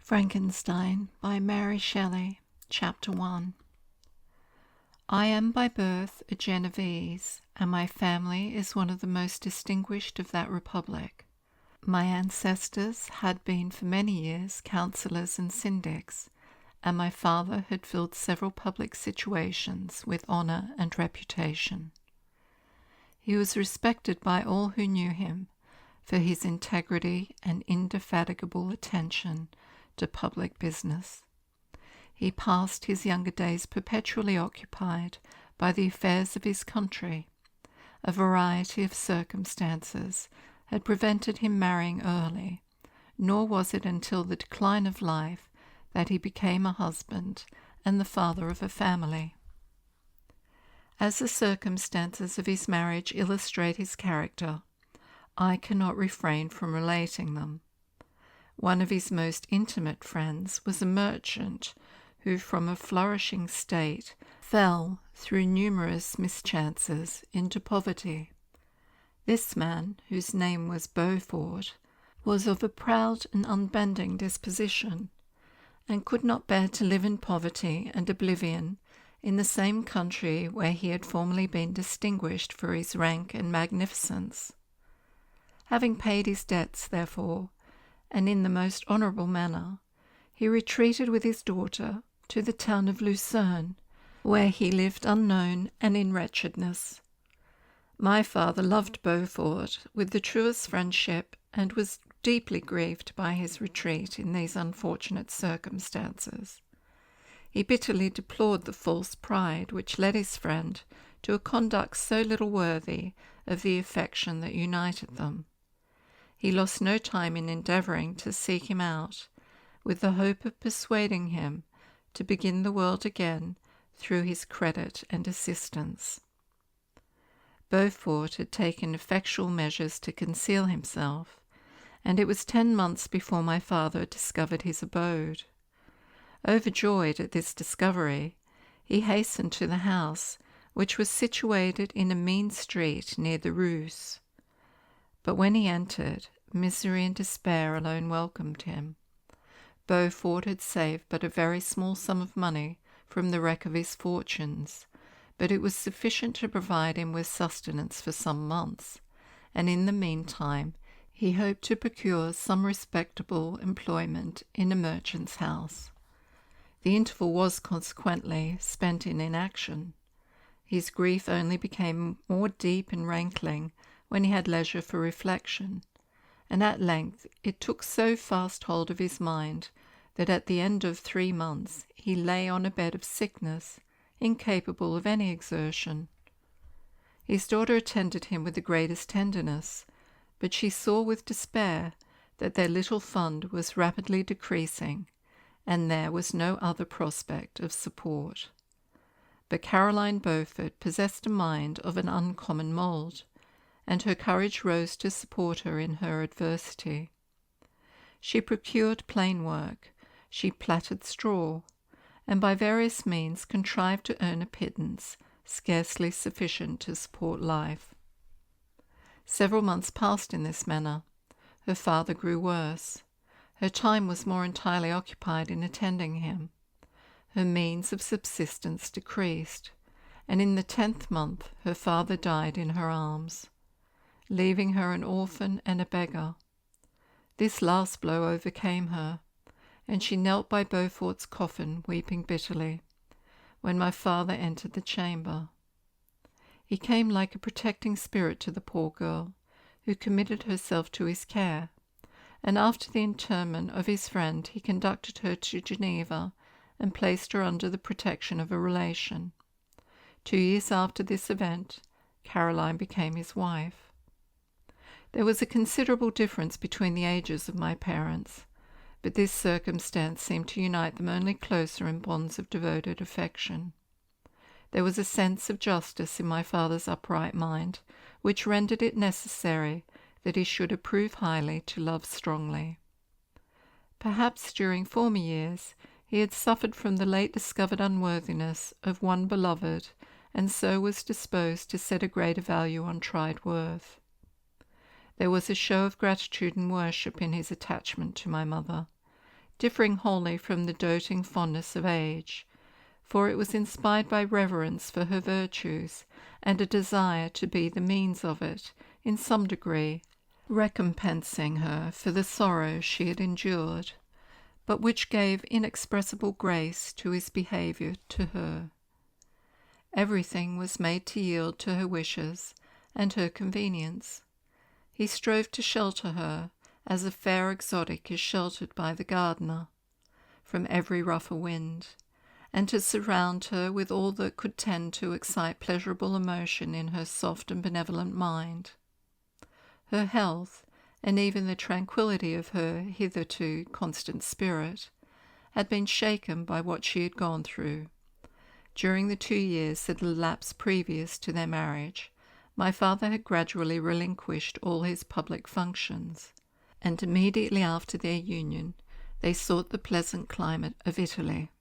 Frankenstein by Mary Shelley, Chapter 1. I am by birth a Genovese, and my family is one of the most distinguished of that republic. My ancestors had been for many years councillors and syndics, and my father had filled several public situations with honour and reputation. He was respected by all who knew him for his integrity and indefatigable attention to public business. He passed his younger days perpetually occupied by the affairs of his country. A variety of circumstances had prevented him marrying early, nor was it until the decline of life that he became a husband and the father of a family. As the circumstances of his marriage illustrate his character, I cannot refrain from relating them. One of his most intimate friends was a merchant who, from a flourishing state, fell, through numerous mischances, into poverty. This man, whose name was Beaufort, was of a proud and unbending disposition, and could not bear to live in poverty and oblivion in the same country where he had formerly been distinguished for his rank and magnificence. Having paid his debts, therefore, and in the most honourable manner, he retreated with his daughter to the town of Lucerne, where he lived unknown and in wretchedness. My father loved Beaufort with the truest friendship, and was deeply grieved by his retreat in these unfortunate circumstances. He bitterly deplored the false pride which led his friend to a conduct so little worthy of the affection that united them. He lost no time in endeavouring to seek him out, with the hope of persuading him to begin the world again through his credit and assistance. Beaufort had taken effectual measures to conceal himself, and it was 10 months before my father discovered his abode. Overjoyed at this discovery, he hastened to the house, which was situated in a mean street near the Reuss. But when he entered, misery and despair alone welcomed him. Beaufort had saved but a very small sum of money from the wreck of his fortunes, but it was sufficient to provide him with sustenance for some months, and in the meantime he hoped to procure some respectable employment in a merchant's house. The interval was consequently spent in inaction. His grief only became more deep and rankling when he had leisure for reflection, and at length it took so fast hold of his mind that at the end of 3 months he lay on a bed of sickness, incapable of any exertion. His daughter attended him with the greatest tenderness, but she saw with despair that their little fund was rapidly decreasing, and there was no other prospect of support. But Caroline Beaufort possessed a mind of an uncommon mould, and her courage rose to support her in her adversity. She procured plain work, she plaited straw, and by various means contrived to earn a pittance scarcely sufficient to support life. Several months passed in this manner. Her father grew worse. Her time was more entirely occupied in attending him. Her means of subsistence decreased, and in the 10th month her father died in her arms, leaving her an orphan and a beggar. This last blow overcame her, and she knelt by Beaufort's coffin weeping bitterly, when my father entered the chamber. He came like a protecting spirit to the poor girl, who committed herself to his care, and after the interment of his friend he conducted her to Geneva and placed her under the protection of a relation. 2 years after this event, Caroline became his wife. There was a considerable difference between the ages of my parents, but this circumstance seemed to unite them only closer in bonds of devoted affection. There was a sense of justice in my father's upright mind, which rendered it necessary that he should approve highly to love strongly. Perhaps during former years he had suffered from the late discovered unworthiness of one beloved, and so was disposed to set a greater value on tried worth. There was a show of gratitude and worship in his attachment to my mother, differing wholly from the doting fondness of age, for it was inspired by reverence for her virtues and a desire to be the means of it, in some degree, recompensing her for the sorrow she had endured, but which gave inexpressible grace to his behaviour to her. Everything was made to yield to her wishes and her convenience. He strove to shelter her, as a fair exotic is sheltered by the gardener, from every rougher wind, and to surround her with all that could tend to excite pleasurable emotion in her soft and benevolent mind. Her health, and even the tranquillity of her hitherto constant spirit, had been shaken by what she had gone through. During the 2 years that had elapsed previous to their marriage, my father had gradually relinquished all his public functions, and immediately after their union they sought the pleasant climate of Italy,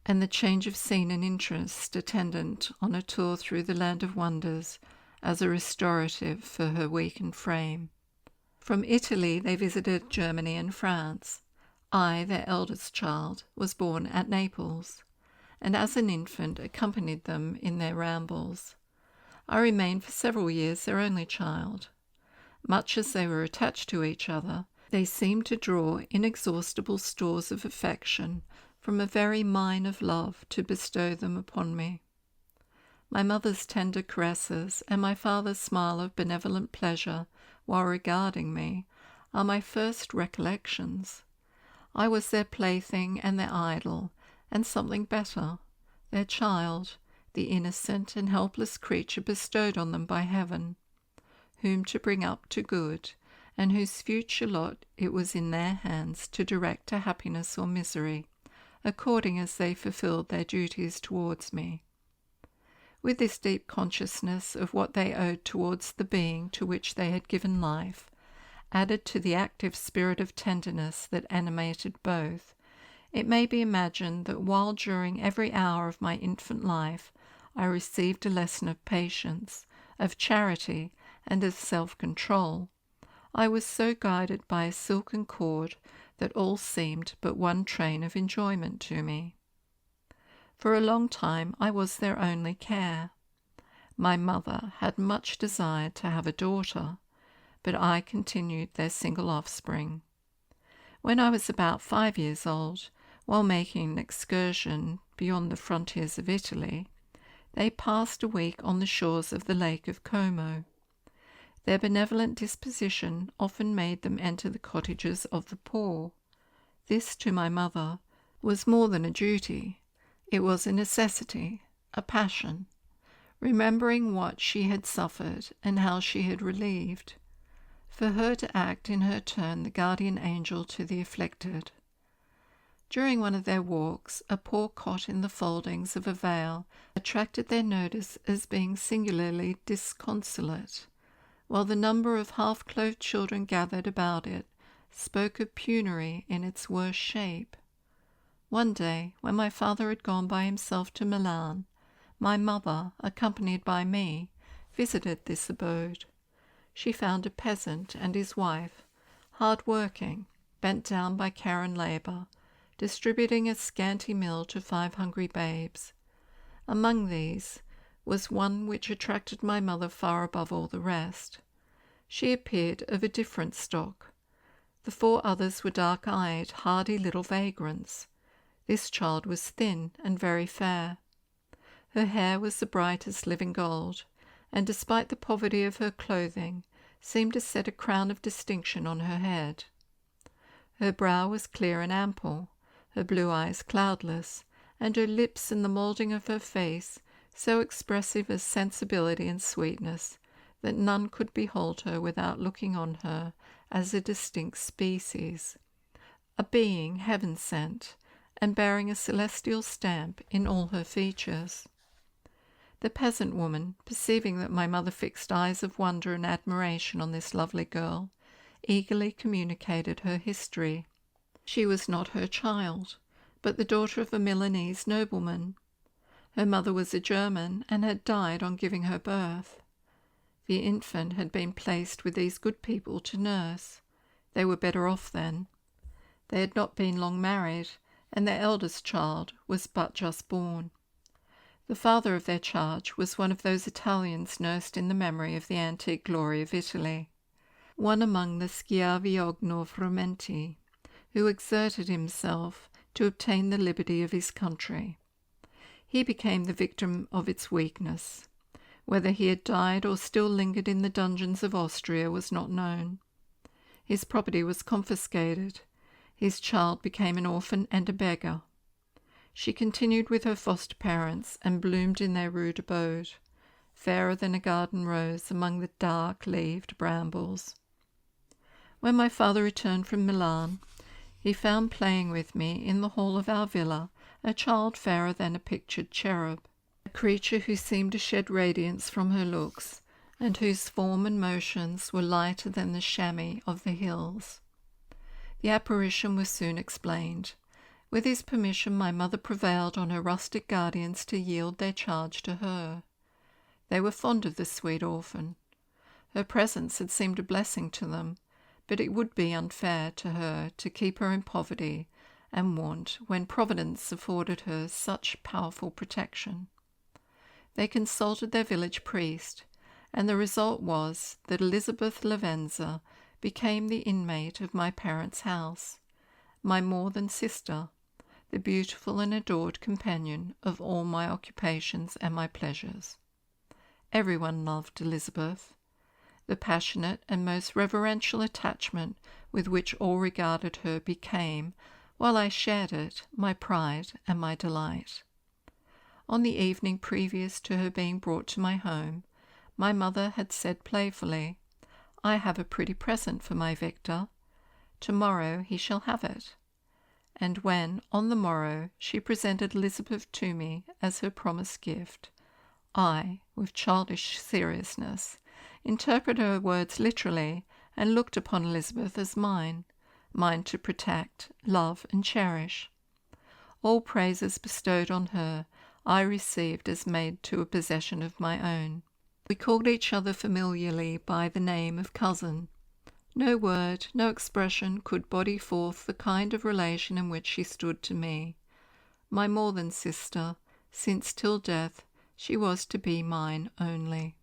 and the change of scene and interest attendant on a tour through the land of wonders as a restorative for her weakened frame. From Italy they visited Germany and France. I, their eldest child, was born at Naples, and as an infant accompanied them in their rambles. I remained for several years their only child. Much as they were attached to each other, they seemed to draw inexhaustible stores of affection from a very mine of love to bestow them upon me. My mother's tender caresses and my father's smile of benevolent pleasure while regarding me are my first recollections. I was their plaything and their idol, and something better, their child, the innocent and helpless creature bestowed on them by heaven, whom to bring up to good, and whose future lot it was in their hands to direct to happiness or misery, according as they fulfilled their duties towards me. With this deep consciousness of what they owed towards the being to which they had given life, added to the active spirit of tenderness that animated both, it may be imagined that while during every hour of my infant life I received a lesson of patience, of charity, and of self-control, I was so guided by a silken cord that all seemed but one train of enjoyment to me. For a long time I was their only care. My mother had much desired to have a daughter, but I continued their single offspring. When I was about 5 years old, while making an excursion beyond the frontiers of Italy, they passed a week on the shores of the Lake of Como. Their benevolent disposition often made them enter the cottages of the poor. This, to my mother, was more than a duty. It was a necessity, a passion, remembering what she had suffered and how she had relieved, for her to act in her turn the guardian angel to the afflicted. During one of their walks, a poor cot in the foldings of a veil attracted their notice as being singularly disconsolate, while the number of half-clothed children gathered about it spoke of penury in its worst shape. One day, when my father had gone by himself to Milan, my mother, accompanied by me, visited this abode. She found a peasant and his wife, hard-working, bent down by care and labour, distributing a scanty meal to 5 hungry babes. Among these was one which attracted my mother far above all the rest. She appeared of a different stock. The 4 others were dark-eyed, hardy little vagrants. This child was thin and very fair. Her hair was the brightest living gold, and despite the poverty of her clothing, seemed to set a crown of distinction on her head. Her brow was clear and ample, her blue eyes cloudless, and her lips and the moulding of her face so expressive of sensibility and sweetness that none could behold her without looking on her as a distinct species, a being heaven-sent, and bearing a celestial stamp in all her features. The peasant woman, perceiving that my mother fixed eyes of wonder and admiration on this lovely girl, eagerly communicated her history. She was not her child, but the daughter of a Milanese nobleman. Her mother was a German, and had died on giving her birth. The infant had been placed with these good people to nurse. They were better off then. They had not been long married, and their eldest child was but just born. The father of their charge was one of those Italians nursed in the memory of the antique glory of Italy, one among the Schiavi-Ogno-Frumenti, who exerted himself to obtain the liberty of his country. He became the victim of its weakness. Whether he had died or still lingered in the dungeons of Austria was not known. His property was confiscated. His child became an orphan and a beggar. She continued with her foster parents and bloomed in their rude abode, fairer than a garden rose among the dark-leaved brambles. When my father returned from Milan, he found playing with me in the hall of our villa a child fairer than a pictured cherub, a creature who seemed to shed radiance from her looks, and whose form and motions were lighter than the chamois of the hills. The apparition was soon explained. With his permission, my mother prevailed on her rustic guardians to yield their charge to her. They were fond of the sweet orphan. Her presence had seemed a blessing to them, but it would be unfair to her to keep her in poverty and want when Providence afforded her such powerful protection. They consulted their village priest, and the result was that Elizabeth Lavenza became the inmate of my parents' house, my more than sister, the beautiful and adored companion of all my occupations and my pleasures. Everyone loved Elizabeth. The passionate and most reverential attachment with which all regarded her became, while I shared it, my pride and my delight. On the evening previous to her being brought to my home, my mother had said playfully, "I have a pretty present for my Victor. Tomorrow he shall have it." And when, on the morrow, she presented Elizabeth to me as her promised gift, I, with childish seriousness, interpreted her words literally and looked upon Elizabeth as mine to protect, love, and cherish. All praises bestowed on her I received as made to a possession of my own. We called each other familiarly by the name of cousin. No word, no expression could body forth the kind of relation in which she stood to me, my more than sister, since till death she was to be mine only.